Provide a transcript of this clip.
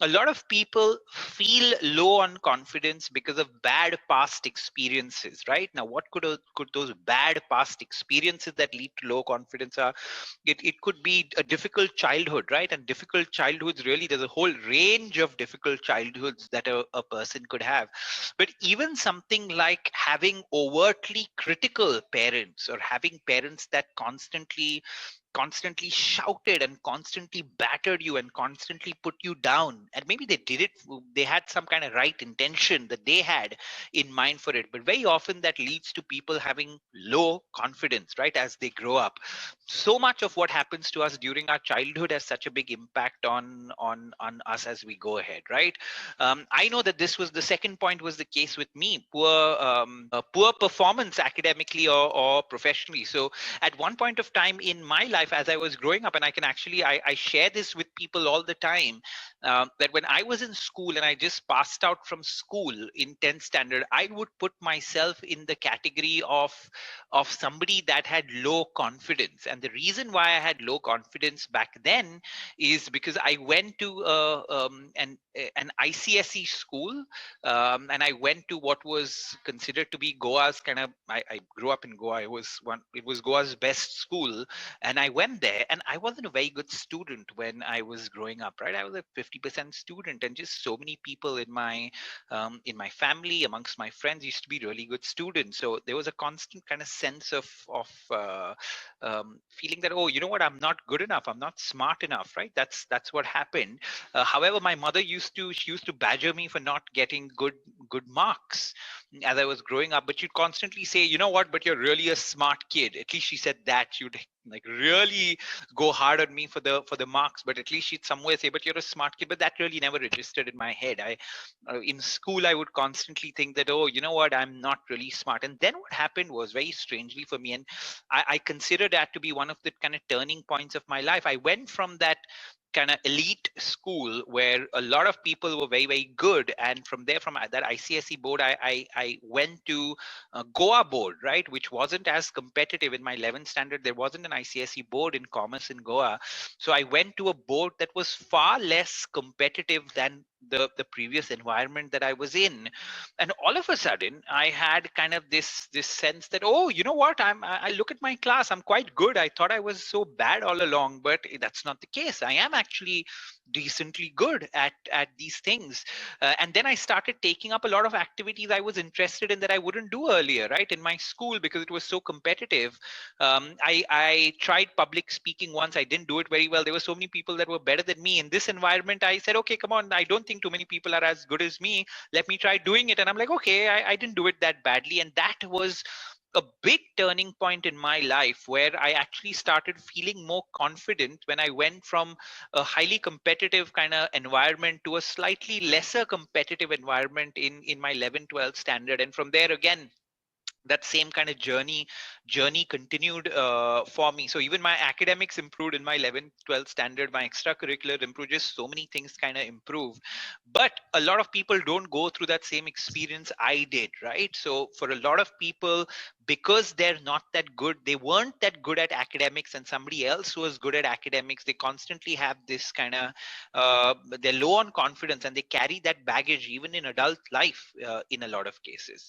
A lot of people feel low on confidence because of bad past experiences, right? Now, what could those bad past experiences that lead to low confidence are? It could be a difficult childhood, right? And difficult childhoods, really, there's a whole range of difficult childhoods that a person could have. But even something like having overtly critical parents, or having parents that constantly shouted and constantly battered you and constantly put you down, and maybe they did it, they had some kind of right intention that they had in mind for it, but very often that leads to people having low confidence, right, as they grow up. So much of what happens to us during our childhood has such a big impact on us as we go ahead, right? I know that this was the second point, was the case with me. Poor performance academically or professionally. So at one point of time in my life as I was growing up, and I share this with people all the time, that when I was in school and I just passed out from school in 10th standard, I would put myself in the category of somebody that had low confidence. And the reason why I had low confidence back then is because I went to an ICSE school, and I went to what was considered to be Goa's kind of. I grew up in Goa. It was Goa's best school, and I went there, and I wasn't a very good student when I was growing up. Right, I was a 50% student, and just so many people in my family, amongst my friends, used to be really good students. So there was a constant kind of sense of feeling that, oh, you know what, I'm not good enough, I'm not smart enough, right? That's what happened. However, my mother she used to badger me for not getting good marks as I was growing up. But she'd constantly say, you know what, but you're really a smart kid. At least she said that. She'd like really go hard on me for the marks, but at least she'd somewhere say, but you're a smart kid. But that really never registered in my head. I In school I would constantly think that, oh, you know what, I'm not really smart. And then what happened was, very strangely for me, and I consider that to be one of the kind of turning points of my life. I went from that kind of elite school where a lot of people were very, very good, and from there, from that ICSE board, I went to Goa board, right, which wasn't as competitive. In my 11th standard, there wasn't an ICSE board in commerce in Goa, so I went to a board that was far less competitive than the previous environment that I was in. And all of a sudden I had kind of this sense that, oh, you know what, I look at my class, I'm quite good. I thought I was so bad all along, but that's not the case. I am actually decently good at these things. And then I started taking up a lot of activities I was interested in that I wouldn't do earlier, right, in my school, because it was so competitive. I tried public speaking once. I didn't do it very well. There were so many people that were better than me. In this environment, I said, okay, come on, I don't think too many people are as good as me. Let me try doing it. And I'm like, okay, I didn't do it that badly. And that was a big turning point in my life, where I actually started feeling more confident when I went from a highly competitive kind of environment to a slightly lesser competitive environment in my 11 12 standard. And from there again, that same kind of journey continued for me. So even my academics improved in my 11th 12th standard, my extracurricular improved, just so many things kind of improved. But a lot of people don't go through that same experience I did, right? So for a lot of people, because they're not that good, they weren't that good at academics, and somebody else who was good at academics, they constantly have this kind of they're low on confidence, and they carry that baggage even in adult life, in a lot of cases.